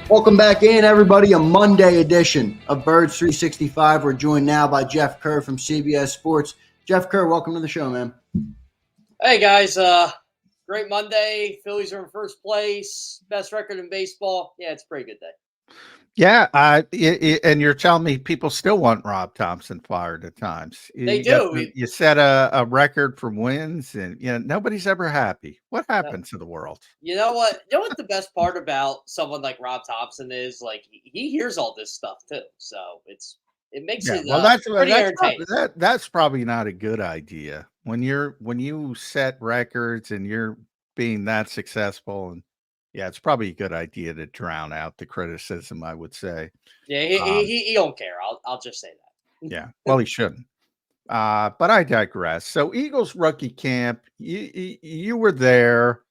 Welcome back in, everybody. A Monday edition of Birds 365. We're joined now by Jeff Kerr from CBS Sports. Jeff Kerr, welcome to the show, man. Hey, guys. Great Monday. Phillies are in first place. Best record in baseball. Yeah, it's a pretty good day. Yeah, and you're telling me people still want Rob Thompson fired at times. They do. You set a record for wins, and nobody's ever happy. What happened to the world? You know what? You know what the best part about someone like Rob Thompson is? Like he hears all this stuff too, so it makes it pretty entertaining. That's probably not a good idea when you set records and you're being that successful. And yeah, it's probably a good idea to drown out the criticism, I would say. Yeah, he don't care. I'll just say that. Yeah, well, he shouldn't. But I digress. So Eagles rookie camp, you were there.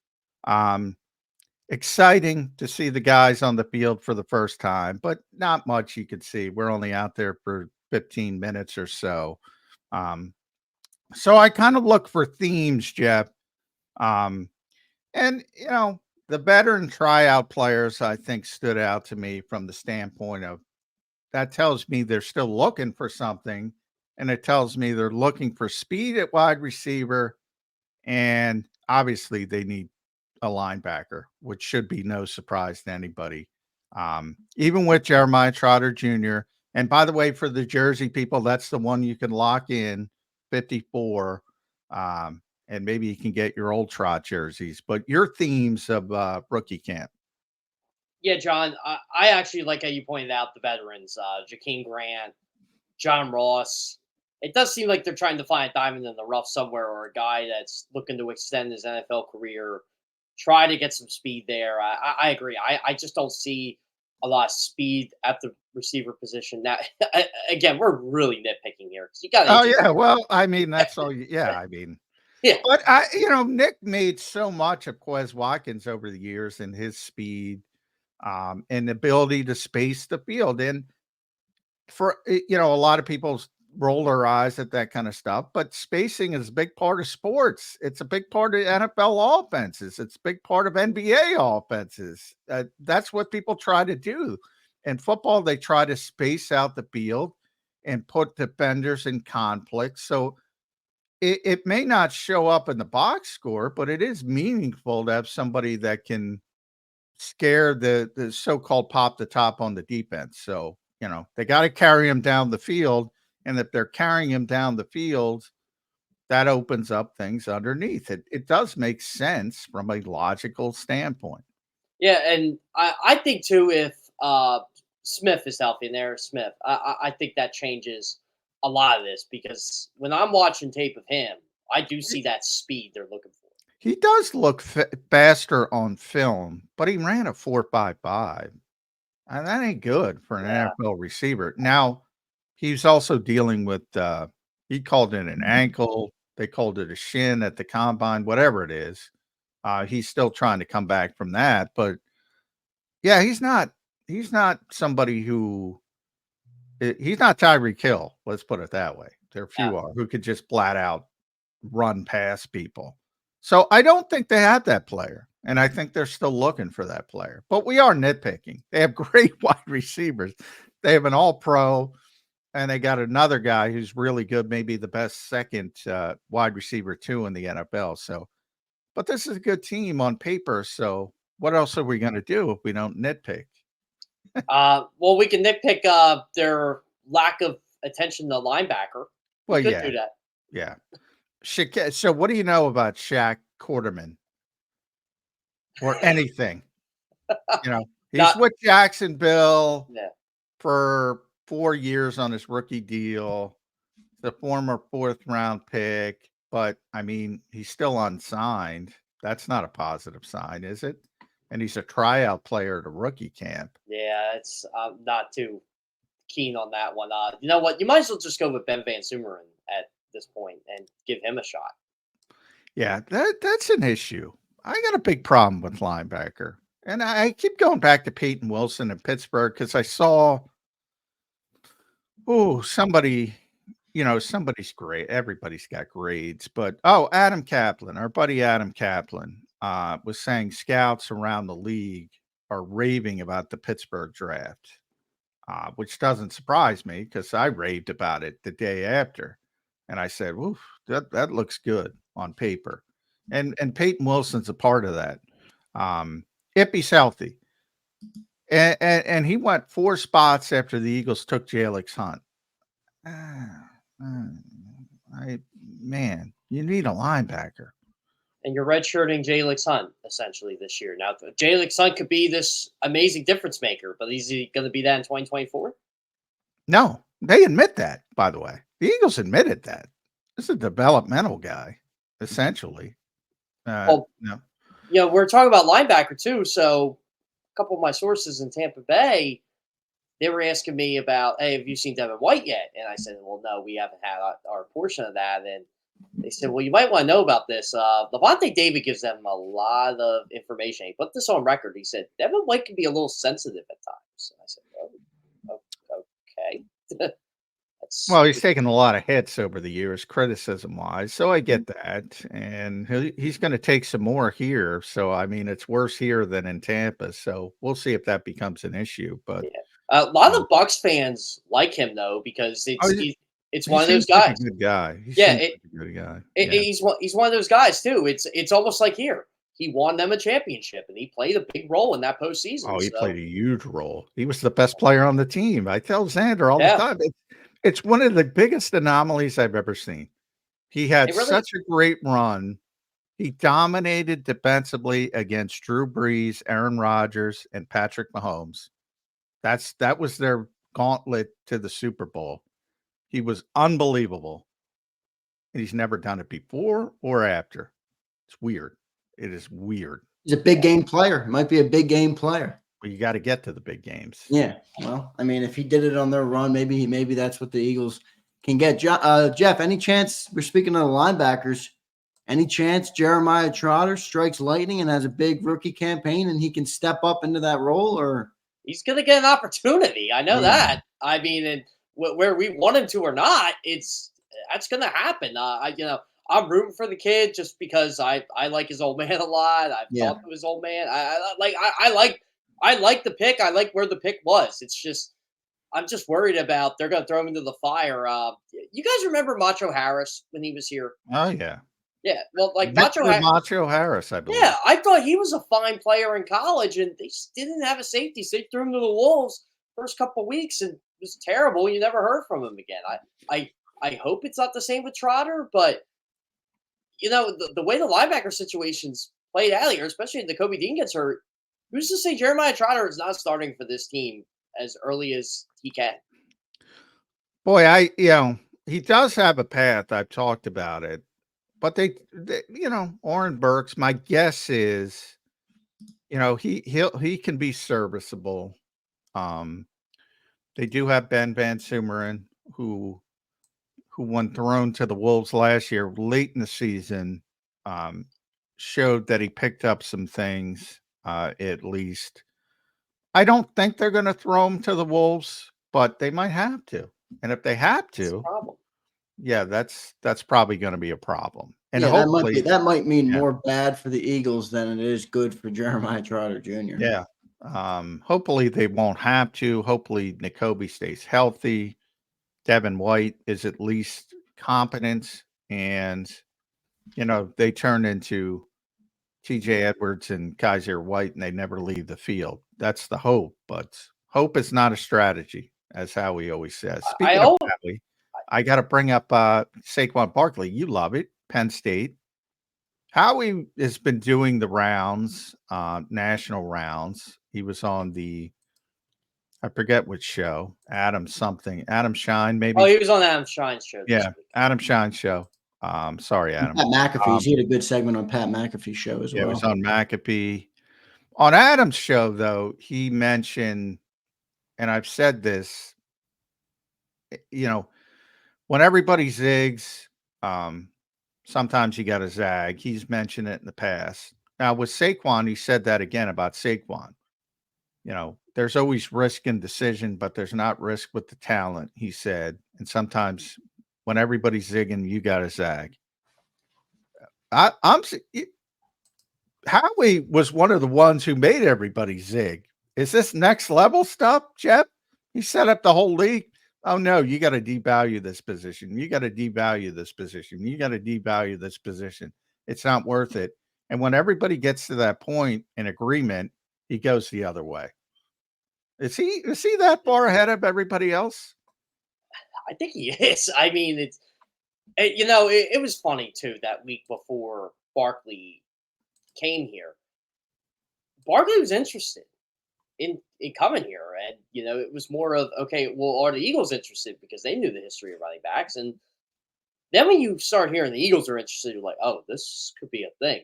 Exciting to see the guys on the field for the first time, but not much you could see. We're only out there for 15 minutes or so. So I kind of look for themes, Jeff. And the veteran tryout players, I think, stood out to me from the standpoint of that tells me they're still looking for something. And it tells me they're looking for speed at wide receiver. And obviously they need a linebacker, which should be no surprise to anybody. Even with Jeremiah Trotter Jr. And by the way, for the Jersey people, that's the one you can lock in, 54. And maybe you can get your old Trot jerseys. But your themes of rookie camp. Yeah, John, I actually like how you pointed out the veterans, Jakeem Grant, John Ross. It does seem like they're trying to find a diamond in the rough somewhere, or a guy that's looking to extend his NFL career, try to get some speed there. I agree. I just don't see a lot of speed at the receiver position. Now, again, we're really nitpicking here because you got. Oh yeah, well, I mean that's all. Yeah, I mean. Yeah. But Nick made so much of Quez Watkins over the years and his speed, and the ability to space the field. And for a lot of people roll their eyes at that kind of stuff, but spacing is a big part of sports. It's a big part of NFL offenses. It's a big part of NBA offenses. That's what people try to do. In football, they try to space out the field and put defenders in conflict. So it may not show up in the box score, but it is meaningful to have somebody that can scare the so-called pop the top on the defense. So, they got to carry him down the field. And if they're carrying him down the field, that opens up things underneath. It does make sense from a logical standpoint. Yeah, and I think, too, if Smith is healthy, and there's Smith, I think that changes a lot of this, because when I'm watching tape of him, I do see that speed they're looking for. He does look faster on film, but he ran a 4.55, and that ain't good for an NFL receiver. Now, he's also dealing with he called it an ankle, they called it a shin at the combine, whatever it is. He's still trying to come back from that, but yeah, he's not somebody who he's not Tyreek Hill, let's put it that way. There are few are who could just flat out run past people. So I don't think they have that player, and I think they're still looking for that player. But we are nitpicking. They have great wide receivers. They have an all-pro, and they got another guy who's really good, maybe the best second wide receiver too in the NFL. So, but this is a good team on paper. So what else are we going to do if we don't nitpick? Well, we can nitpick their lack of attention to linebacker. Well, do yeah. that. Yeah. So what do you know about Shaq Quarterman or anything? He's with Jacksonville for 4 years on his rookie deal, the former 4th round pick, but I mean, he's still unsigned. That's not a positive sign, is it? And he's a tryout player at a rookie camp. Yeah, it's not too keen on that one. You know what? You might as well just go with Ben Van Sumeren at this point and give him a shot. Yeah, that's an issue. I got a big problem with linebacker. And I keep going back to Peyton Wilson in Pittsburgh because I saw somebody, somebody's great. Everybody's got grades, but Adam Kaplan, our buddy Adam Kaplan, was saying scouts around the league are raving about the Pittsburgh draft, which doesn't surprise me because I raved about it the day after, and I said, "Oof, that looks good on paper," and Peyton Wilson's a part of that. If he's healthy, and he went 4 spots after the Eagles took Jalen Hunt. Ah, mm, man, you need a linebacker. And you're redshirting Jalen Hunt essentially this year. Now, Jalen Hunt could be this amazing difference maker, but is he going to be that in 2024? No, they admit that, by the way. The Eagles admitted that. This is a developmental guy, essentially. Well, No. We're talking about linebacker too. So a couple of my sources in Tampa Bay, they were asking me about, hey, have you seen Devin White yet? And I said, well, no, we haven't had our portion of that. And they said, well, you might want to know about this. Levante David gives them a lot of information. He put this on record. He said, Devin White can be a little sensitive at times. And I said, okay. Well, he's taken a lot of hits over the years, criticism-wise, so I get that, and he's gonna take some more here, so, I mean, it's worse here than in Tampa, so we'll see if that becomes an issue, but Yeah. A lot of Bucks fans like him though because it's he one of those seems like guys. a good guy. He Yeah, seems like a good guy. Yeah. He's one of those guys too. It's almost like here he won them a championship and he played a big role in that postseason. Oh, he So played a huge role. He was the best player on the team. I tell Xander all the yeah, time, it's one of the biggest anomalies I've ever seen. He had it really such a great run. He dominated defensively against Drew Brees, Aaron Rodgers, and Patrick Mahomes. That was their gauntlet to the Super Bowl. He was unbelievable, and he's never done it before or after. It's weird. It is weird. He's a big game player. Might be a big game player. But you got to get to the big games. Yeah. Well, I mean, if he did it on their run, maybe that's what the Eagles can get. Jeff, any chance, we're speaking of the linebackers, any chance Jeremiah Trotter strikes lightning and has a big rookie campaign and he can step up into that role? Or he's going to get an opportunity. I know that. I mean, and where we want him to or not, that's going to happen. I'm rooting for the kid just because I like his old man a lot. I've talked to his old man. I like the pick. I like where the pick was. It's just I'm just worried about they're going to throw him into the fire. You guys remember Macho Harris when he was here? Oh yeah. Yeah, well, like Macho Harris, I believe. Yeah, I thought he was a fine player in college, and they just didn't have a safety. So they threw him to the wolves first couple of weeks, and it was terrible. You never heard from him again. I hope it's not the same with Trotter, but the way the linebacker situations played out here, especially if the Kobe Dean gets hurt, who's to say Jeremiah Trotter is not starting for this team as early as he can? Boy, he does have a path. I've talked about it. But they Oren Burks, my guess is, he can be serviceable. They do have Ben Van Sumeren, who when thrown to the Wolves last year, late in the season, showed that he picked up some things, at least. I don't think they're going to throw him to the Wolves, but they might have to. And if they have to, yeah, that's probably going to be a problem. And hopefully that might mean more bad for the Eagles than it is good for Jeremiah Trotter Jr. Yeah. Hopefully they won't have to. Hopefully Nakobe stays healthy. Devin White is at least competent, and they turn into TJ Edwards and Kaiser White and they never leave the field. That's the hope, but hope is not a strategy, as Howie always says. Speaking of Howie, I got to bring up Saquon Barkley. You love it. Penn State. Howie has been doing the rounds, national rounds. He was on I forget which show, Adam Shine, maybe. Oh, he was on Adam Shine's show. Yeah, Adam Shine's show. Sorry, Adam. Pat McAfee's. He had a good segment on Pat McAfee's show as well. It was on McAfee. On Adam's show, though, he mentioned, and I've said this, when everybody zigs, sometimes you got to zag. He's mentioned it in the past. Now, with Saquon, he said that again about Saquon. There's always risk in decision, but there's not risk with the talent, he said. And sometimes when everybody's zigging, you got to zag. Howie was one of the ones who made everybody zig. Is this next level stuff, Jeff? He set up the whole league. Oh no, you got to devalue this position. You got to devalue this position. You got to devalue this position. It's not worth it. And when everybody gets to that point in agreement, he goes the other way. Is he that far ahead of everybody else? I think he is. I mean, it was funny too that week before Barkley came here. Barkley was interested in coming here, and it was more of, okay, well, are the Eagles interested, because they knew the history of running backs, and then when you start hearing the Eagles are interested, you're like, oh, this could be a thing.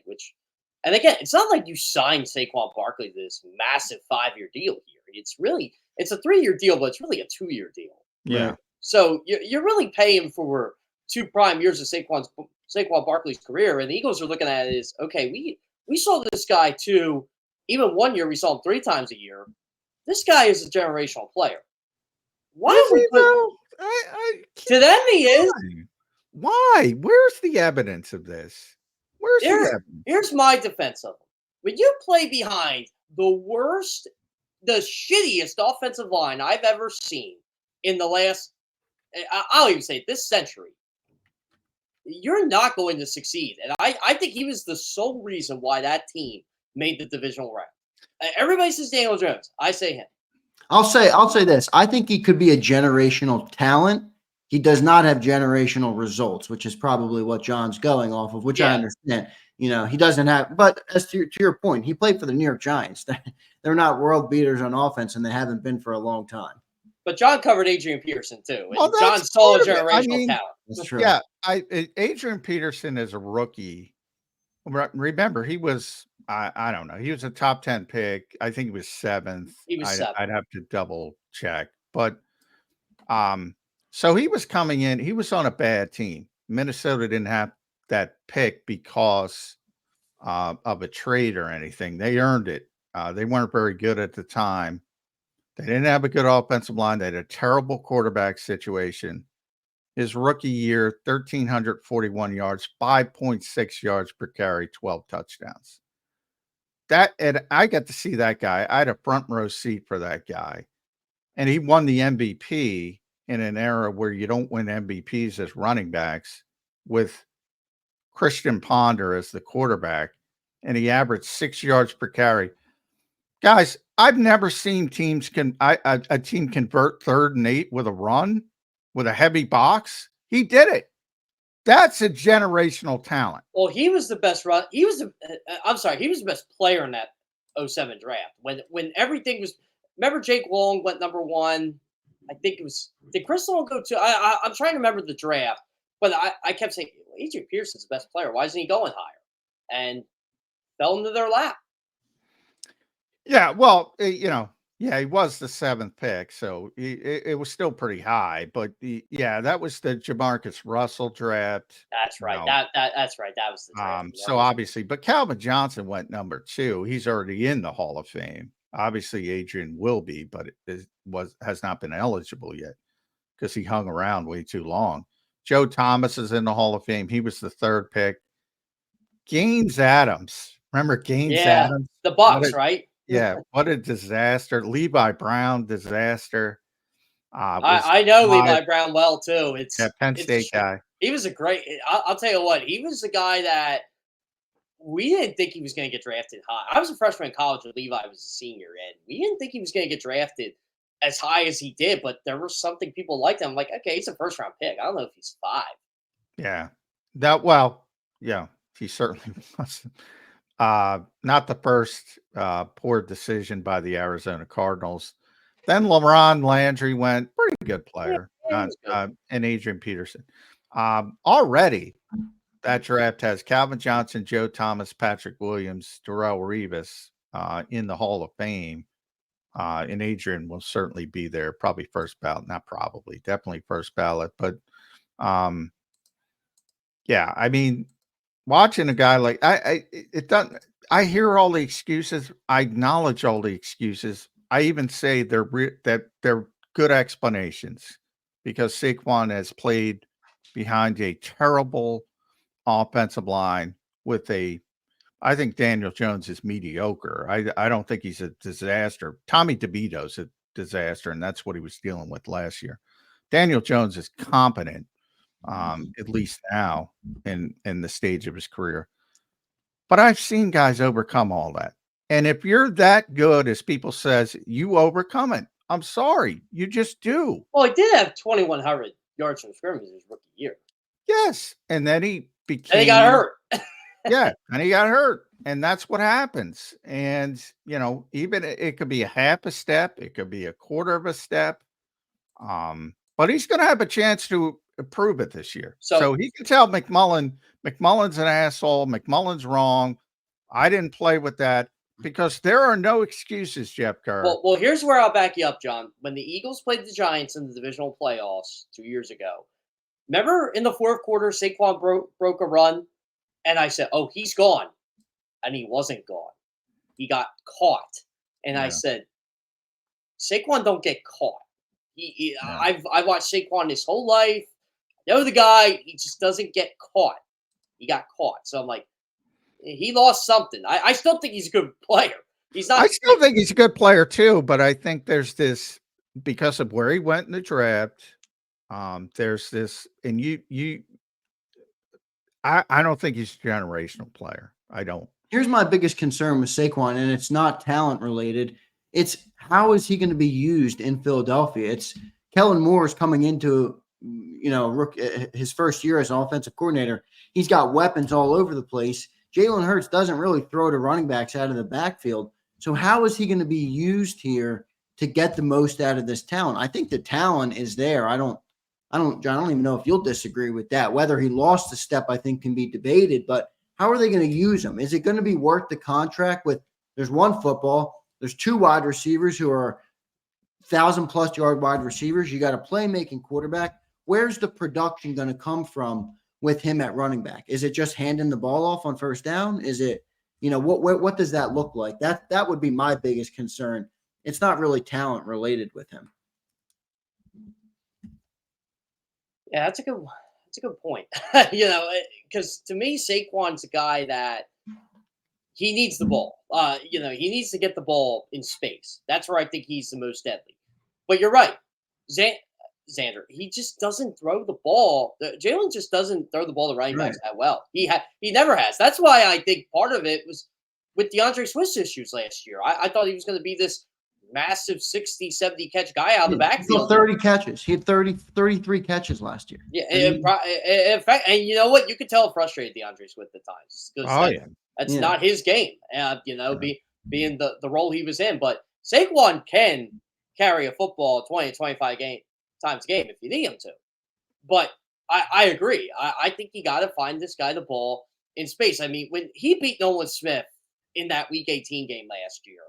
And again, it's not like you signed Saquon Barkley to this massive 5-year deal here. It's a 3-year deal, but it's really a 2-year deal. Yeah. So you're really paying for 2 prime years of Saquon Barkley's career, and the Eagles are looking at it as, okay, we saw this guy too. Even 1 year, we saw him 3 times a year. This guy is a generational player. Why Is don't we he, put, though? to them he is. Why? Where's the evidence of this? Where's the evidence? Here's my defense of him. When you play behind the shittiest offensive line I've ever seen in the last, I'll even say this century, you're not going to succeed. And I think he was the sole reason why that team made the divisional round. Everybody says Daniel Jones. I say him. I'll say this. I think he could be a generational talent. He does not have generational results, which is probably what John's going off of, which I understand. He doesn't have, but as to your point, he played for the New York Giants. They're not world beaters on offense, and they haven't been for a long time. But John covered Adrian Peterson too. And Well, John saw a generational talent. That's true. Yeah, Adrian Peterson is a rookie. Remember, he was I don't know. He was a top 10 pick. I think he was 7th. He was 7th. I'd have to double check, but so he was coming in. He was on a bad team. Minnesota didn't have that pick because of a trade or anything. They earned it. They weren't very good at the time. They didn't have a good offensive line. They had a terrible quarterback situation. His rookie year, 1,341 yards, 5.6 yards per carry, 12 touchdowns. And I got to see that guy. I had a front row seat for that guy. And he won the MVP in an era where you don't win MVPs as running backs, with Christian Ponder as the quarterback. And he averaged 6 yards per carry. Guys, I've never seen a team convert 3rd and 8 with a run, with a heavy box. He did it. That's a generational talent. Well, he was the best run. He was the best player in that 07 draft. When everything was, remember Jake Long went number 1. I think it was, did Chris Long go to, I'm trying to remember the draft, but I kept saying, Adrian Peterson's the best player. Why isn't he going higher? And fell into their lap. Yeah, well, he was the 7th pick, so it was still pretty high. But that was the Jamarcus Russell draft. That's right. That's right. That was the draft. So obviously, but Calvin Johnson went number 2. He's already in the Hall of Fame. Obviously, Adrian will be, but has not been eligible yet because he hung around way too long. Joe Thomas is in the Hall of Fame. He was the 3rd pick. Gaines Adams. Remember Gaines Adams? The Bucks, right? Yeah, what a disaster. Levi Brown, disaster. I know Levi Brown well, too. Penn State guy. He was a great – I'll tell you what. He was the guy that we didn't think he was going to get drafted high. I was a freshman in college when Levi was a senior, and we didn't think he was going to get drafted as high as he did, but there was something people liked him. I'm like, okay, he's a first-round pick. I don't know if he's 5. Yeah. He certainly wasn't. Not the first poor decision by the Arizona Cardinals. Then LaRon Landry went, pretty good player, and Adrian Peterson. Already, that draft has Calvin Johnson, Joe Thomas, Patrick Williams, Darrelle Revis in the Hall of Fame. And Adrian will certainly be there, probably first ballot, not probably, definitely first ballot. But I mean, watching a guy like I hear all the excuses. I acknowledge all the excuses. I even say that they're good explanations, because Saquon has played behind a terrible offensive line with a I think Daniel Jones is mediocre. I don't think he's a disaster. Tommy DeVito's a disaster, and that's what he was dealing with last year. Daniel Jones is competent, at least now in the stage of his career. But I've seen guys overcome all that. And if you're that good as people says, you overcome it. I'm sorry, you just do. Well, he did have 2,100 yards from scrimmage his rookie year. Yes, and then he became. And he got hurt. Yeah, and he got hurt, and that's what happens. And even it could be a half a step, it could be a quarter of a step. But he's going to have a chance to prove it this year. So he can tell McMullen's an asshole. McMullen's wrong. I didn't play with that because there are no excuses, Jeff Kerr. Well, here's where I'll back you up, John. When the Eagles played the Giants in the divisional playoffs 2 years ago, remember in the fourth quarter, Saquon broke a run, and I said, "Oh, he's gone," and he wasn't gone. He got caught, and I said, "Saquon don't get caught." I've watched Saquon his whole life. I know the guy. He just doesn't get caught. He got caught. So I'm like, he lost something. I still think he's a good player. He's not. I still think he's a good player too, but I think there's this because of where he went in the draft. There's this, and I don't think he's a generational player. I don't. Here's my biggest concern with Saquon, and it's not talent related. It's how is he going to be used in Philadelphia? It's Kellen Moore's coming into, his first year as an offensive coordinator. He's got weapons all over the place. Jalen Hurts doesn't really throw to running backs out of the backfield. So how is he going to be used here to get the most out of this talent? I think the talent is there. John, I don't even know if you'll disagree with that. Whether he lost a step, I think can be debated, but how are they going to use him? Is it going to be worth the contract there's one football, there's two wide receivers who are 1,000+ yard wide receivers. You got a playmaking quarterback. Where's the production going to come from with him at running back? Is it just handing the ball off on first down? Is it, what does that look like? That would be my biggest concern. It's not really talent related with him. Yeah, that's a good point. Because to me, Saquon's a guy that he needs the ball. He needs to get the ball in space. That's where I think he's the most deadly. But you're right, Xander. He just doesn't throw the ball. Jalen just doesn't throw the ball to running backs that well. He never has. That's why I think part of it was with DeAndre Swift's issues last year. I thought he was going to be this massive 60, 70 catch guy out of the backfield. 30 catches. He had 33 catches last year. Yeah, in fact, and you know what? You could tell it frustrated DeAndre Swift at times. That's not his game, being the role he was in. But Saquon can carry a football 20 to 25 times a game if you need him to. But I agree. I think you got to find this guy the ball in space. I mean, when he beat Nolan Smith in that Week 18 game last year,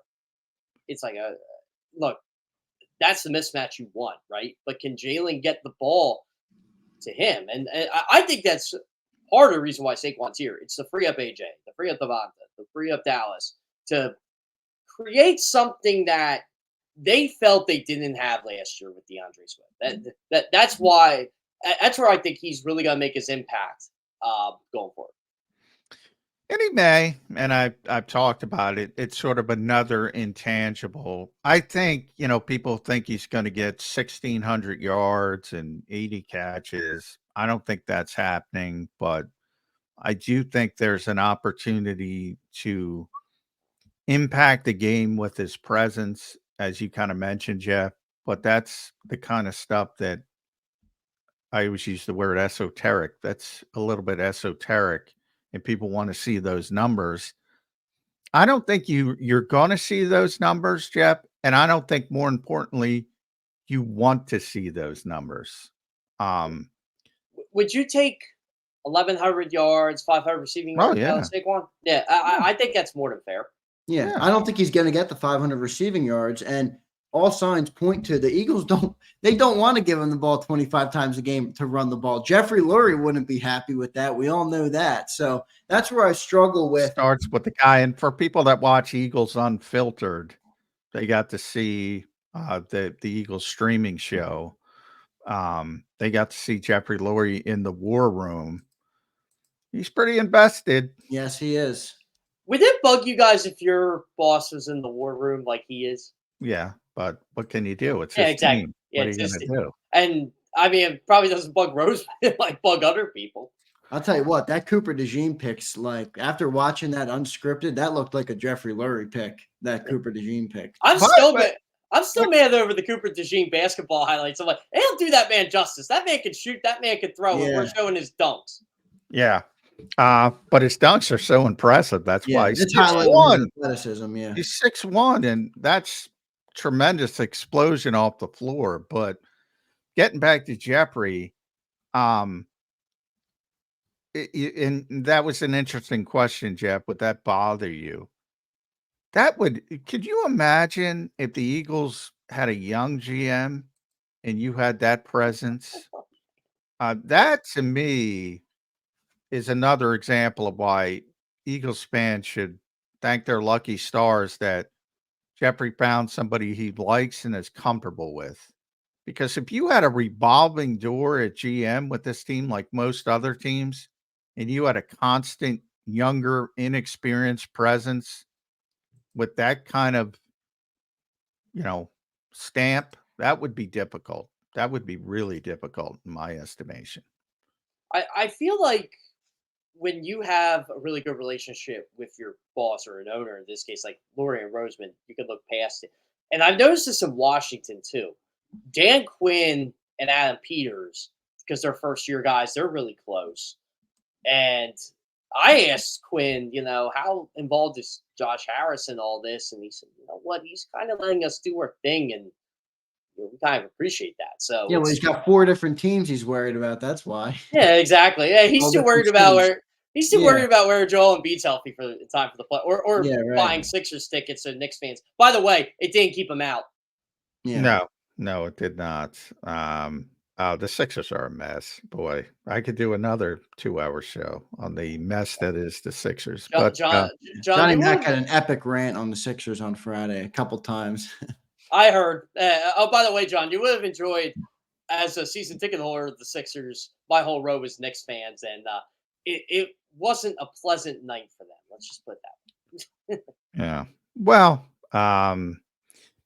it's like, look, that's the mismatch you want, right? But can Jalen get the ball to him? And I think that's part of the reason why Saquon's here. It's to free up AJ, to free up Devonta, to free up Dallas, to create something that they felt they didn't have last year with DeAndre Swift. That's why. That's where I think he's really going to make his impact going forward. And he may, and I've talked about it. It's sort of another intangible. I think, people think he's going to get 1,600 yards and 80 catches. I don't think that's happening, but I do think there's an opportunity to impact the game with his presence, as you kind of mentioned, Jeff. But that's the kind of stuff that I always use the word esoteric. That's a little bit esoteric, and people want to see those numbers. I don't think you're going to see those numbers, Jeff, and I don't think, more importantly, you want to see those numbers. Would you take 1,100 yards, 500 receiving yards out of Saquon? Yeah, I think that's more than fair. Yeah, I don't think he's going to get the 500 receiving yards, and all signs point to the Eagles don't want to give him the ball 25 times a game to run the ball. Jeffrey Lurie wouldn't be happy with that. We all know that. So that's where I struggle with. Starts with the guy. And for people that watch Eagles Unfiltered, they got to see the Eagles streaming show. They got to see Jeffrey Lurie in the war room. He's pretty invested. Yes, he is. Would it bug you guys if your boss was in the war room like he is? Yeah, but what can you do? It's Yeah, his exactly. team. Yeah, What are it's you just gonna do? and I mean, it probably doesn't bug Rose like bug other people. I'll tell you what, that Cooper DeJean picks, like after watching that unscripted, that looked like a Jeffrey Lurie pick. That Cooper DeJean pick. I'm But still but mad. I'm still mad over the Cooper DeJean basketball highlights. I'm like, they don't do that man justice. That man can shoot. That man can throw. And we're Yeah, showing his dunks. yeah. But his dunks are so impressive. That's yeah. why he's It's six highlighting his one. athleticism. Yeah, He's 6'1", and that's tremendous explosion off the floor. But getting back to Jeffrey, um, and that was an interesting question, Jeff. Would that bother you? That would. Could you imagine if the Eagles had a young GM and you had that presence? That to me is another example of why Eagles fans should thank their lucky stars that Jeffrey found somebody he likes and is comfortable with. Because if you had a revolving door at GM with this team, like most other teams, and you had a constant, younger, inexperienced presence with that kind of, you know, stamp, that would be difficult. That would be really difficult in my estimation. I feel like when you have a really good relationship with your boss or an owner, in this case, like Lori and Roseman, you can look past it. And I've noticed this in Washington too. Dan Quinn and Adam Peters, because they're first year guys, they're really close. And I asked Quinn, how involved is Josh Harris in all this? And he said, you know what, he's kind of letting us do our thing, and we kind of appreciate that. So yeah. Well, he's got 4 different teams he's worried about. That's why. yeah, exactly. Yeah, he's All still different worried about cities. where he's still Yeah, worried about where Joel Embiid's healthy for the time for the play, or yeah, right. buying Sixers tickets so Knicks fans. By the way, it didn't keep him out. Yeah. No, no, it did not. The Sixers are a mess. Boy, I could do another 2-hour show on the mess that is the Sixers. John, But John, John, Johnny you would Mack had have. an epic rant on the Sixers on Friday a couple times. I heard. Oh, by the way, John, you would have enjoyed as a season ticket holder of the Sixers. My whole row was Knicks fans, and it wasn't a pleasant night for them. Let's just put that. yeah, well,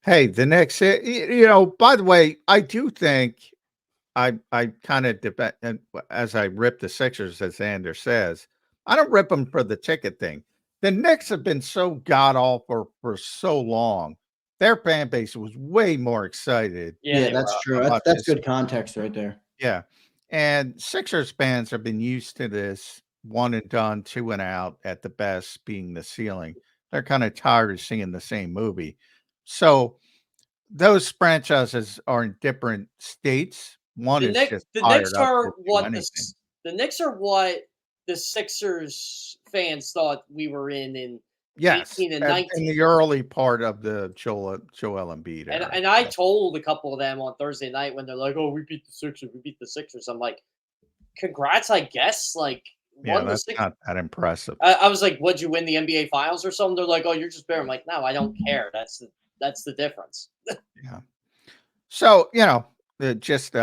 hey, the Knicks. By the way, I do think I kind of depend, and as I rip the Sixers, as Xander says, I don't rip them for the ticket thing. The Knicks have been so god awful for so long. Their fan base was way more excited Yeah, Yeah, they were that's up. true. about That's this. good context right there. Yeah. And Sixers fans have been used to this one and done, two and out at the best being the ceiling. They're kind of tired of seeing the same movie. So those franchises are in different states. One The is Knicks, just the fired Knicks up to are do what anything. the Knicks are what the Sixers fans thought we were in Yes. 18 and In 19. the early part of the Joel Embiid And era. and I Yeah. told a couple of them on Thursday night when they're like, "Oh, we beat the Sixers, we beat the Sixers." I'm like, "Congrats, I guess." Like, Yeah, won the that's six. not that impressive. I was like, "Would you win the NBA Finals or something?" They're like, "Oh, you're just better." I'm like, "No, I don't care. That's the difference." Yeah. So, just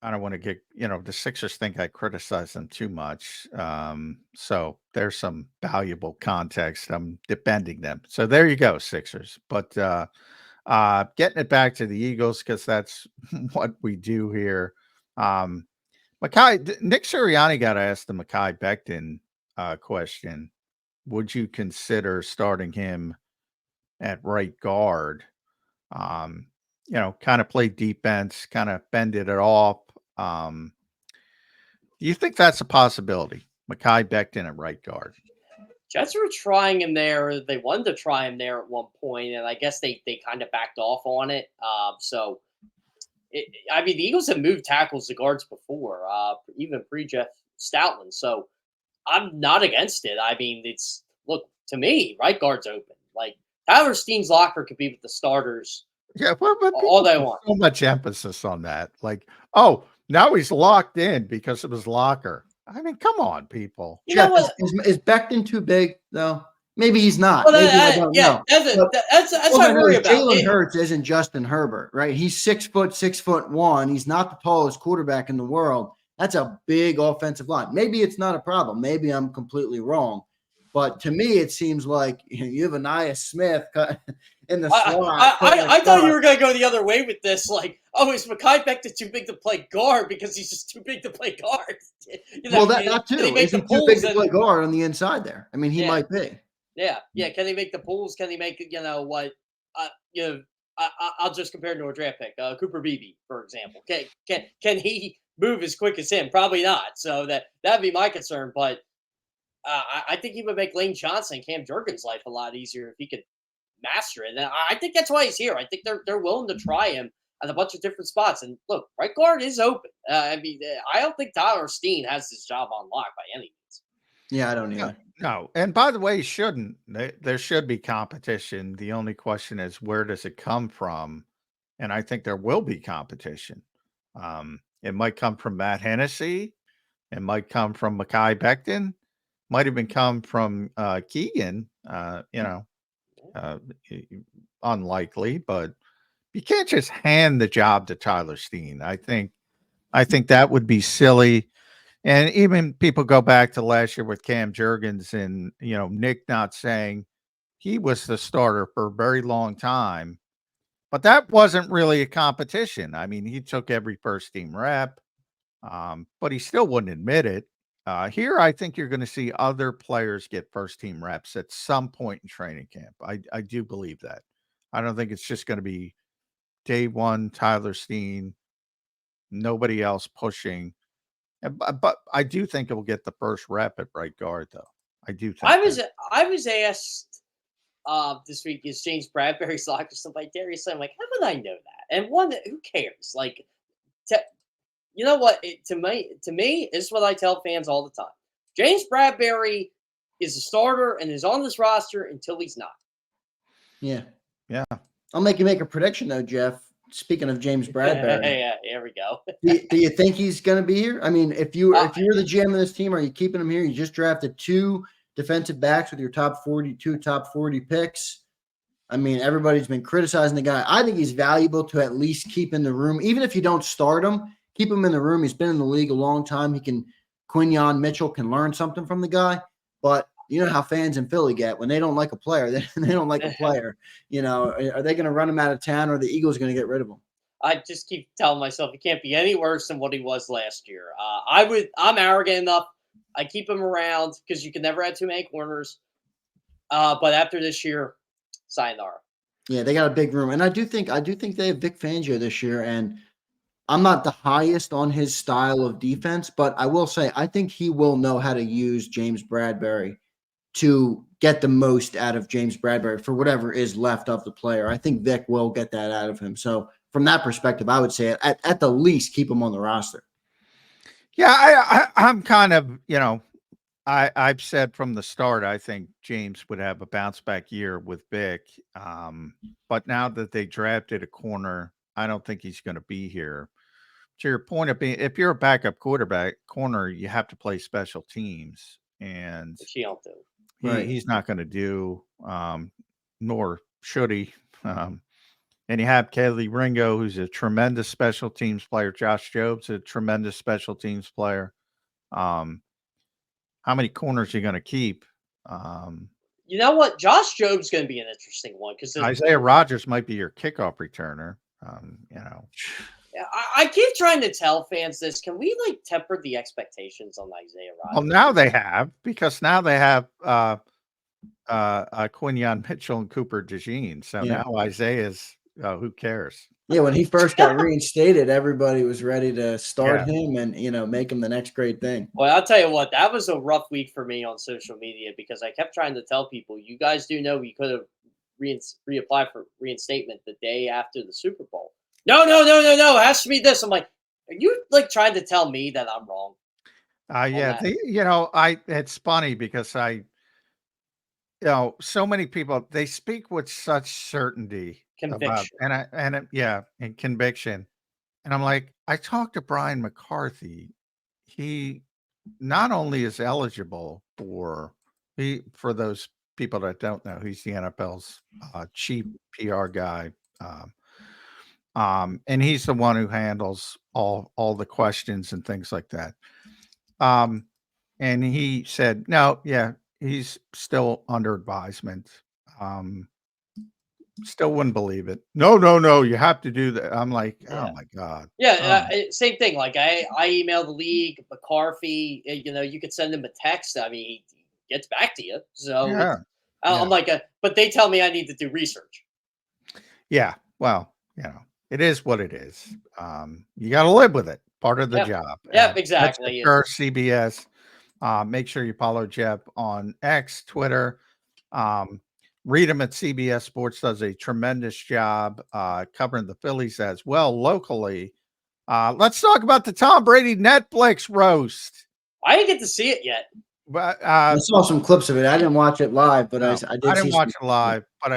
I don't want to get, the Sixers think I criticize them too much. So there's some valuable context. I'm defending them. So there you go, Sixers. But getting it back to the Eagles, because that's what we do here. Nick Sirianni got asked the Mekhi Becton question. Would you consider starting him at right guard? Um, kind of play defense, kind of bended it off. Um, do you think that's a possibility? Mekhi Becton at right guard. Jets were trying him there. They wanted to try him there at one point, and I guess they kind of backed off on it. I mean, the Eagles have moved tackles to guards before, even pre Jeff Stoutland. So I'm not against it. I mean, it's look to me, right guard's open. Like Tyler Steen's locker could be with the starters Yeah, but all people they put want. so much emphasis on that. Like, oh, now he's locked in because of his locker. I mean, come on, people. You know Jeff, what? is Becton too big though? Maybe he's not. Well, Maybe I don't yeah, know. But that's all what I I know worry is about. Jalen Hurts isn't Justin Herbert, right? He's 6'1". He's not the tallest quarterback in the world. That's a big offensive line. Maybe it's not a problem. Maybe I'm completely wrong. But to me, it seems like you have Anaya Smith in the I, slot. I thought you were going to go the other way with this. Like, oh, is Mekhi Becton too big to play guard because he's just too big to play guard? Well, that too. Can he make Is he the too big pulls to play guard on the inside there? I mean, he might be. Yeah. Can he make the pulls? Can he make what? I'll just compare him to a draft pick, Cooper Beebe, for example. Can he move as quick as him? Probably not. So that'd be my concern. But I think he would make Lane Johnson and Cam Jurgens' life a lot easier if he could master it. And I think that's why he's here. I think they're willing to try him at a bunch of different spots. And look, right guard is open. I don't think Tyler Steen has his job on lock by any means. Yeah, I don't either. No. And by the way, he shouldn't. There should be competition. The only question is, where does it come from? And I think there will be competition. It might come from Matt Hennessy. It might come from Mekhi Becton. Might even come from Keegan. Unlikely, but you can't just hand the job to Tyler Steen. I think that would be silly. And even people go back to last year with Cam Jurgens and, Nick not saying he was the starter for a very long time, but that wasn't really a competition. I mean, he took every first team rep, but he still wouldn't admit it. Here, I think you're going to see other players get first team reps at some point in training camp. I do believe that. I don't think it's just going to be day one, Tyler Steen, nobody else pushing. But I do think it will get the first rep at right guard, though. I do think. I was asked this week, is James Bradberry locked or something like Darius? I'm like, how would I know that? And one, who cares? Like, you know what? To me, this is what I tell fans all the time. James Bradberry is a starter and is on this roster until he's not. Yeah. Yeah. I'll make you make a prediction, though, Jeff. Speaking of James Bradberry. Yeah, here we go. do you think he's going to be here? I mean, if you're the GM of this team, are you keeping him here? You just drafted 2 defensive backs with your top 40 picks. I mean, everybody's been criticizing the guy. I think he's valuable to at least keep in the room. Even if you don't start him, keep him in the room. He's been in the league a long time. Quinyon Mitchell can learn something from the guy. But you know how fans in Philly get when they don't like a player. They don't like a player. Are they going to run him out of town, or are the Eagles going to get rid of him? I just keep telling myself he can't be any worse than what he was last year. I'm arrogant enough. I keep him around because you can never have too many corners. But after this year, sayonara. Yeah, they got a big room, and I do think they have Vic Fangio this year, and I'm not the highest on his style of defense, but I will say I think he will know how to use James Bradberry to get the most out of James Bradberry for whatever is left of the player. I think Vic will get that out of him. So from that perspective, I would say at the least keep him on the roster. Yeah, I'm kind of, I've said from the start, I think James would have a bounce back year with Vic. But now that they drafted a corner, I don't think he's going to be here. To your point of being, if you're a backup corner, you have to play special teams, and which he don't do. He's not going to do, nor should he. And you have Kelly Ringo, who's a tremendous special teams player. Josh Jobs, a tremendous special teams player. How many corners are you going to keep? You know what? Josh Jobs going to be an interesting one because Isaiah Rodgers might be your kickoff returner. I keep trying to tell fans this. Can we temper the expectations on Isaiah Rodgers? Well, now they have, because now they have Quinyon Mitchell and Cooper DeJean. So now Isaiah's who cares? Yeah, when he first got reinstated, everybody was ready to start him and make him the next great thing. Well, I'll tell you what, that was a rough week for me on social media because I kept trying to tell people, you guys do know we could have reapplied for reinstatement the day after the Super Bowl. No. It has to be this. I'm like, are you trying to tell me that I'm wrong? It's funny because so many people, they speak with such certainty. Conviction. And conviction. And I'm like, I talked to Brian McCarthy. He not only is eligible for those people that don't know, he's the NFL's chief PR guy. And he's the one who handles all the questions and things like that. And he said, no, he's still under advisement. Still wouldn't believe it. No, you have to do that. I'm like, Yeah. oh my God. Yeah, same thing. Like I emailed the league, McCarthy. You could send him a text. I mean, he gets back to you. So Yeah. I'm like, but they tell me I need to do research. Yeah. Well, it is what it is. You got to live with it. Part of the Yep. job. Yep, exactly. Kerr, CBS. Make sure you follow Jeff on X, Twitter. Read him at CBS Sports. Does a tremendous job covering the Phillies as well locally. Let's talk about the Tom Brady Netflix roast. I didn't get to see it yet. But I saw some clips of it. I didn't watch it live, but I did. I didn't watch it live, but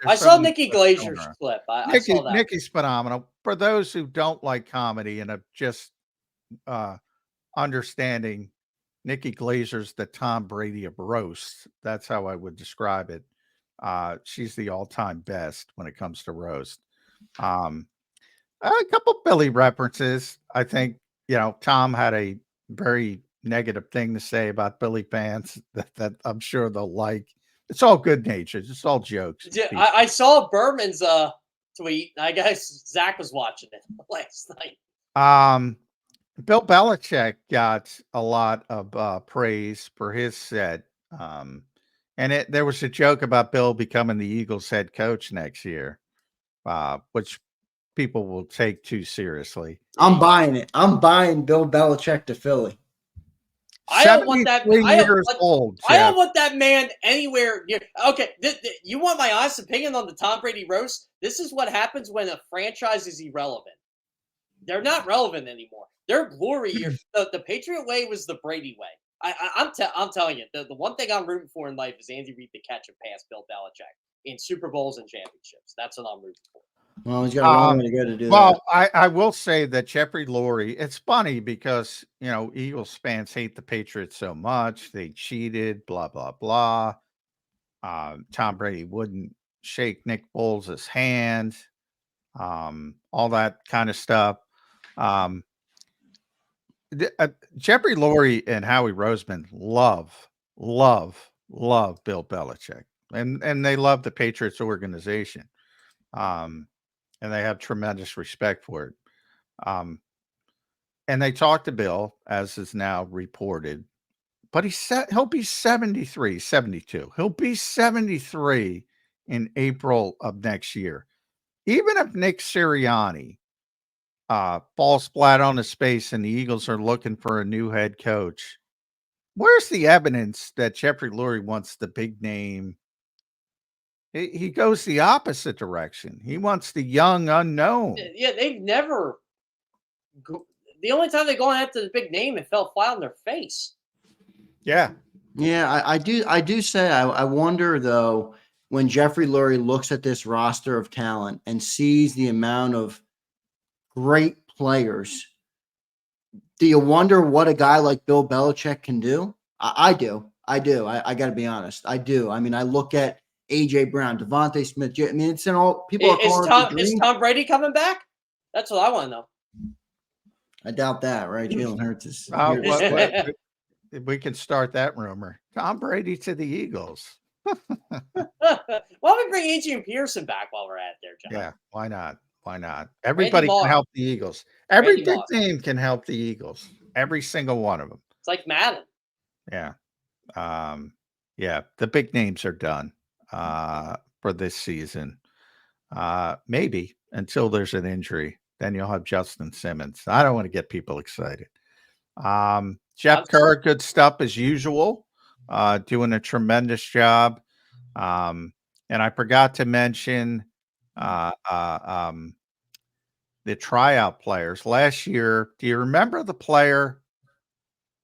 I saw Nikki Glazer's clip. I saw that. Nikki's phenomenal. For those who don't like comedy and are just understanding Nikki Glazer's the Tom Brady of roasts, that's how I would describe it. She's the all-time best when it comes to roast. A couple Billy references. I think, Tom had a very negative thing to say about Billy fans that I'm sure they'll like. It's all good natured. It's all jokes. I saw Berman's tweet. I guess Zach was watching it last night. Bill Belichick got a lot of praise for his set. And there was a joke about Bill becoming the Eagles head coach next year, which people will take too seriously. I'm buying it. I'm buying Bill Belichick to Philly. I don't want that. Old, I don't want that man anywhere near. Okay, you want my honest opinion on the Tom Brady roast? This is what happens when a franchise is irrelevant. They're not relevant anymore. Their glory year, the Patriot way was the Brady way. I'm telling you, the one thing I'm rooting for in life is Andy Reid to catch and pass Bill Belichick in Super Bowls and championships. That's what I'm rooting for. Well, he's got a long way to go to do that. Well, I will say that Jeffrey Lurie, it's funny because, Eagles fans hate the Patriots so much. They cheated, blah, blah, blah. Tom Brady wouldn't shake Nick Foles' hand, all that kind of stuff. Jeffrey Lurie and Howie Roseman love Bill Belichick, and they love the Patriots organization. And they have tremendous respect for it. And they talked to Bill, as is now reported, but he'll be 73, 72. He'll be 73 in April of next year. Even if Nick Sirianni falls flat on his face and the Eagles are looking for a new head coach, where's the evidence that Jeffrey Lurie wants the big name? He goes the opposite direction. He wants the young unknown. Yeah, they've never. The only time they go after the big name, it fell flat on their face. Yeah. I do say I wonder though, when Jeffrey Lurie looks at this roster of talent and sees the amount of great players, do you wonder what a guy like Bill Belichick can do? I do. I got to be honest. I do. I mean, I look at A.J. Brown, Devontae Smith. I mean, it's in all people. Is Tom Brady coming back? That's what I want to know. I doubt that, right? Jalen Hurts is. We can start that rumor. Tom Brady to the Eagles. Why don't we bring Adrian Pearson back while we're at there, John? Yeah, why not? Why not? Everybody can help the Eagles. Every big team can help the Eagles. Every single one of them. It's like Madden. Yeah. Yeah, the big names are done for this season. Maybe until there's an injury. Then you'll have Justin Simmons. I don't want to get people excited. Jeff Kerr, good stuff as usual. Doing a tremendous job. And I forgot to mention the tryout players. Last year, do you remember the player?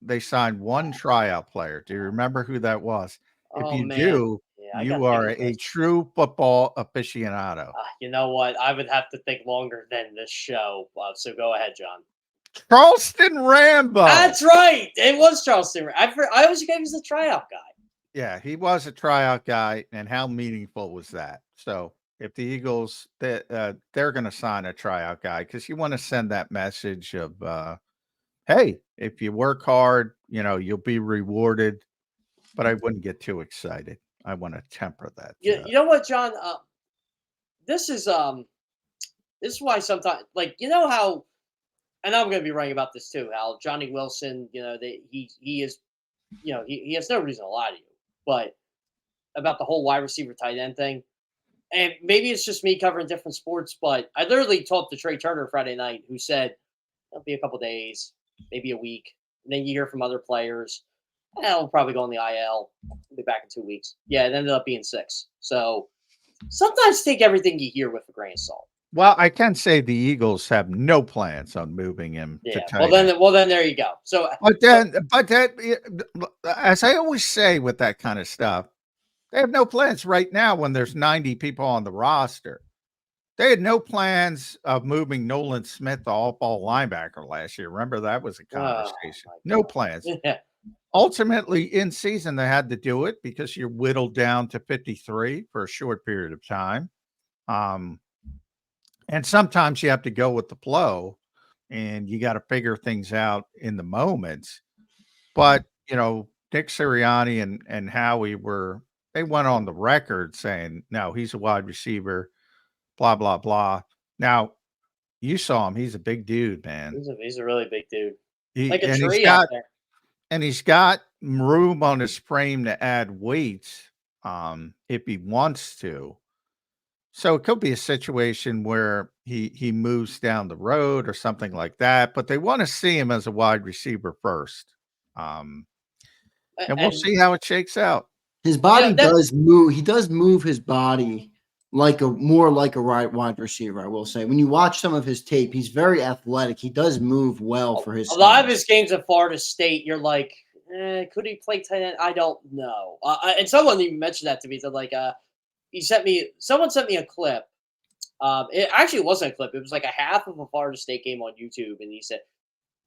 They signed one tryout player. Do you remember who that was? If you do, you are a true football aficionado. You know what? I would have to think longer than this show. So go ahead, John. Charleston Rambo. That's right. It was Charleston. I always gave him a tryout guy. Yeah, he was a tryout guy. And how meaningful was that? So if the Eagles, they're going to sign a tryout guy because you want to send that message of, hey, if you work hard, you'll be rewarded. but I wouldn't get too excited. I want to temper that. You know what, John? This is why sometimes, like, you know how, and I'm going to be writing about this too. How Johnny Wilson, he is, he has no reason to lie to you, but about the whole wide receiver tight end thing. And maybe it's just me covering different sports, but I literally talked to Trey Turner Friday night, who said it'll be a couple days, maybe a week, and then you hear from other players. I'll probably go on the IL. I'll be back in 2 weeks. Yeah, it ended up being 6. So sometimes take everything you hear with a grain of salt. Well, I can say the Eagles have no plans on moving him to Yeah. tight end. Well, then there you go. So, But that, as I always say with that kind of stuff, they have no plans right now when there's 90 people on the roster. They had no plans of moving Nolan Smith, the all-ball linebacker, last year. Remember, that was a conversation. No plans. Yeah. Ultimately, in season, they had to do it because you're whittled down to 53 for a short period of time. And sometimes you have to go with the flow, and you got to figure things out in the moments. But, Nick Sirianni and Howie they went on the record saying, no, he's a wide receiver, blah, blah, blah. Now, you saw him. He's a big dude, man. He's a really big dude. Like a tree out there. And he's got room on his frame to add weights if he wants to. So it could be a situation where he moves down the road or something like that, but they want to see him as a wide receiver first. And we'll see how it shakes out. His body does move. He does move his body more like a wide receiver, I will say. When you watch some of his tape, he's very athletic. He does move well for his size. Lot of his games at Florida State, you're like, could he play tight end? I don't know. And someone even mentioned that to me. That someone sent me a clip. It actually wasn't a clip. It was like a half of a Florida State game on YouTube, and he said,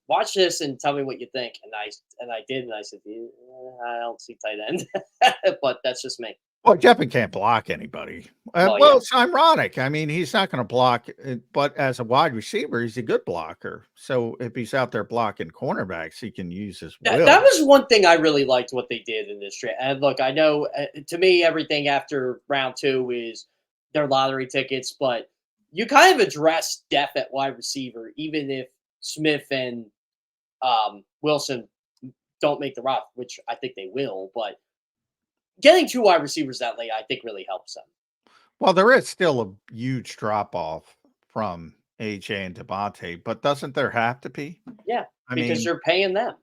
"Watch this and tell me what you think." And I did, and I said, "I don't see tight end," but that's just me. Well, Jeppin can't block anybody. It's ironic. I mean, he's not going to block, but as a wide receiver, he's a good blocker. So if he's out there blocking cornerbacks, he can use his will. That was one thing I really liked what they did in this trade. And look, I know to me, everything after round 2 is their lottery tickets, but you kind of address depth at wide receiver, even if Smith and Wilson don't make the roster, which I think they will, but getting 2 wide receivers that late, I think, really helps them. Well, there is still a huge drop-off from AJ and Devontae, but doesn't there have to be? Yeah, because you're paying them.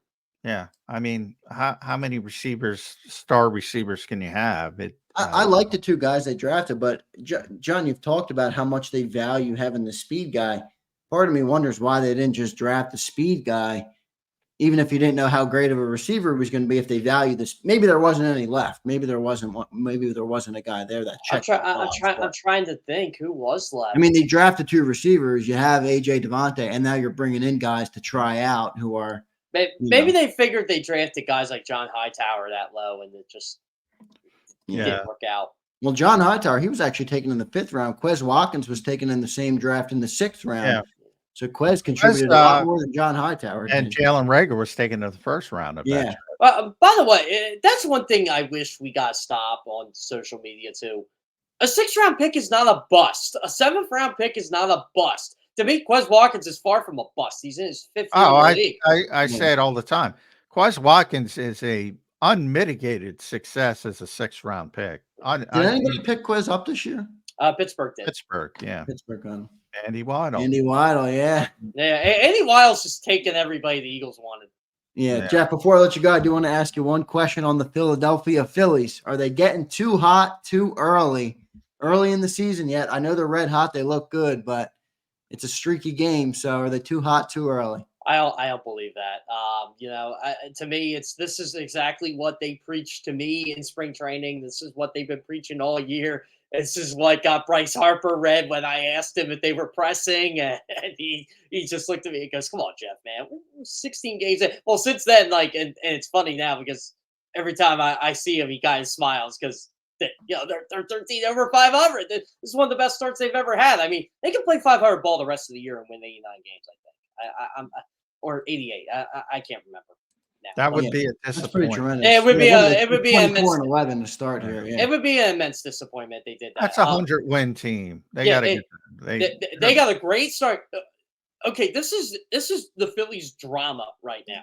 Yeah. I mean, how many star receivers can you have? I like the 2 guys they drafted, but John, you've talked about how much they value having the speed guy. Part of me wonders why they didn't just draft the speed guy, even if you didn't know how great of a receiver he was going to be. If they value this, maybe there wasn't any left. Maybe there wasn't one. Maybe there wasn't a guy there that checked. I'm trying to think who was left. I mean, they drafted 2 receivers. You have AJ, Devontae, and now you're bringing in guys to try out who are. Maybe they figured they drafted guys like John Hightower that low, and it just didn't work out. Well, John Hightower, he was actually taken in the 5th round. Quez Watkins was taken in the same draft in the 6th round. Yeah. So Quez contributed a lot more than John Hightower. And Jalen Reagor was taken in the 1st round of that. By the way, that's one thing I wish we got stopped on social media too. A 6th round pick is not a bust. A 7th round pick is not a bust. To me, Quez Watkins is far from a bust. He's in his 5th year in the league. I say it all the time. Quez Watkins is a unmitigated success as a 6th round pick. Did anybody pick Quez up this year? Pittsburgh did. Pittsburgh, yeah. Pittsburgh on him. Andy Weidl, yeah. Andy Weidl's just taking everybody the Eagles wanted. Yeah, Jeff, before I let you go, I do want to ask you one question on the Philadelphia Phillies. Are they getting too hot too early in the season yet? I know they're red hot. They look good, but it's a streaky game. So are they too hot too early? I don't believe that. To me, this is exactly what they preached to me in spring training. This is what they've been preaching all year. This is what got Bryce Harper red when I asked him if they were pressing, and he just looked at me and goes, "Come on, Jeff, man, 16 games." Well, since then, and it's funny now because every time I see him, he kind of smiles because they're 13 over 500. This is one of the best starts they've ever had. I mean, they can play 500 ball the rest of the year and win 89 games. I think, or 88. I can't remember. now. That would Yeah. be a That's pretty disappointment. tremendous. It would be Yeah, it would be an 24 immense, and 11 to start here. Yeah. it would be an immense disappointment they did that. That's a 100-win team. They Yeah, got to get. they got a great start. Okay, this is the Phillies' drama right now.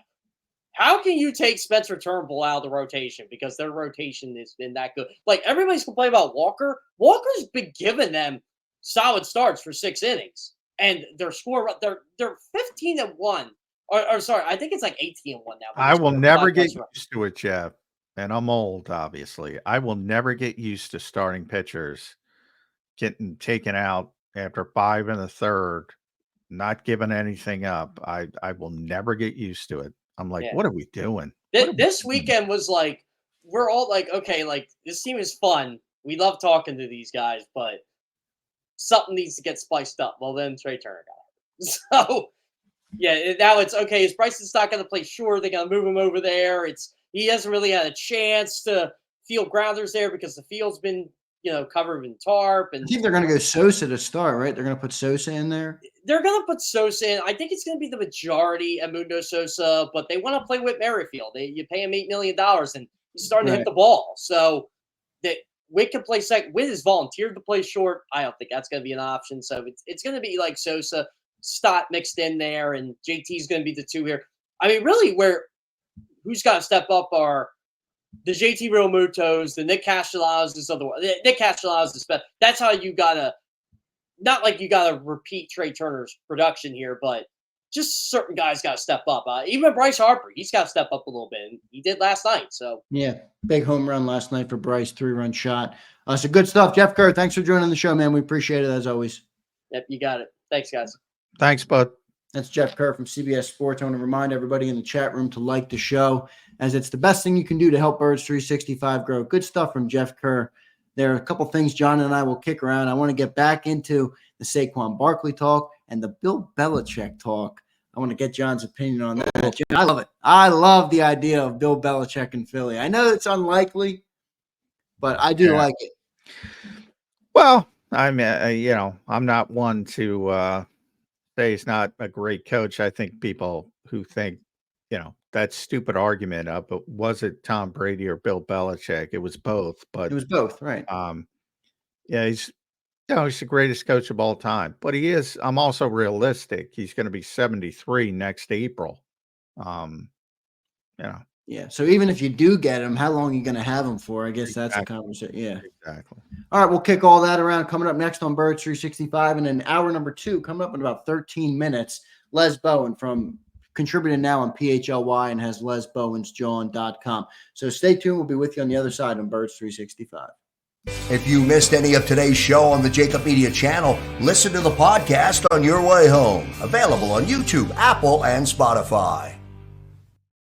How can you take Spencer Turnbull out of the rotation because their rotation has been that good? Like everybody's complaining about Walker. Walker's been giving them solid starts for 6 innings, and their score they're 15-1. Or sorry, I think it's like 18-1 now. I will never get used to it, Jeff. And I'm old, obviously. I will never get used to starting pitchers getting taken out after 5 in the third, not giving anything up. I will never get used to it. I'm like, what are we doing? This weekend was like, we're all like, okay, like this team is fun. We love talking to these guys, but something needs to get spiced up. Well, then Trey Turner got it. So, yeah, now it's okay. Is Bryson's not going to play? Sure, they're going to move him over there. He hasn't really had a chance to field grounders there because the field's been, covered in tarp. And I think they're going to go Sosa to start, right? They're going to put Sosa in there. They're going to put Sosa in. I think it's going to be the majority of Mundo Sosa, but they want to play with Merrifield. You pay him $8 million, and he's starting to hit the ball. So that Witt can play second. Witt has volunteered to play short. I don't think that's going to be an option. So it's going to be like Sosa, Stott mixed in there, and JT's going to be the 2 here. I mean, really, who's got to step up are the JT Realmutos, the Nick Castellanos of the world. Nick Castellanos is best. That's how you got to. Not like you got to repeat Trey Turner's production here, but just certain guys got to step up. Even Bryce Harper, he's got to step up a little bit. And he did last night. So yeah, big home run last night for Bryce, 3-run shot. So good stuff, Jeff Kerr. Thanks for joining the show, man. We appreciate it as always. Yep, you got it. Thanks, guys. Thanks, bud. That's Jeff Kerr from CBS Sports. I want to remind everybody in the chat room to like the show, as it's the best thing you can do to help Birds 365 grow. Good stuff from Jeff Kerr. There are a couple things John and I will kick around. I want to get back into the Saquon Barkley talk and the Bill Belichick talk. I want to get John's opinion on that. I love it. I love the idea of Bill Belichick in Philly. I know it's unlikely, but I do like it. Well, I mean, I'm not one to say he's not a great coach. I think people who think, that stupid argument of, but was it Tom Brady or Bill Belichick? It was both. But it was both, right? Yeah, he's the greatest coach of all time. But he is. I'm also realistic. He's going to be 73 next April. Yeah. So even if you do get him, how long are you going to have him for? I guess that's a conversation. Yeah. Exactly. All right. We'll kick all that around. Coming up next on Birds 365, and then hour number 2 coming up in about 13 minutes. Les Bowen from contributing now on PHLY and has lesbowensjawn.com. So stay tuned. We'll be with you on the other side on Birds 365. If you missed any of today's show on the JAKIB Media channel, listen to the podcast on your way home. Available on YouTube, Apple, and Spotify.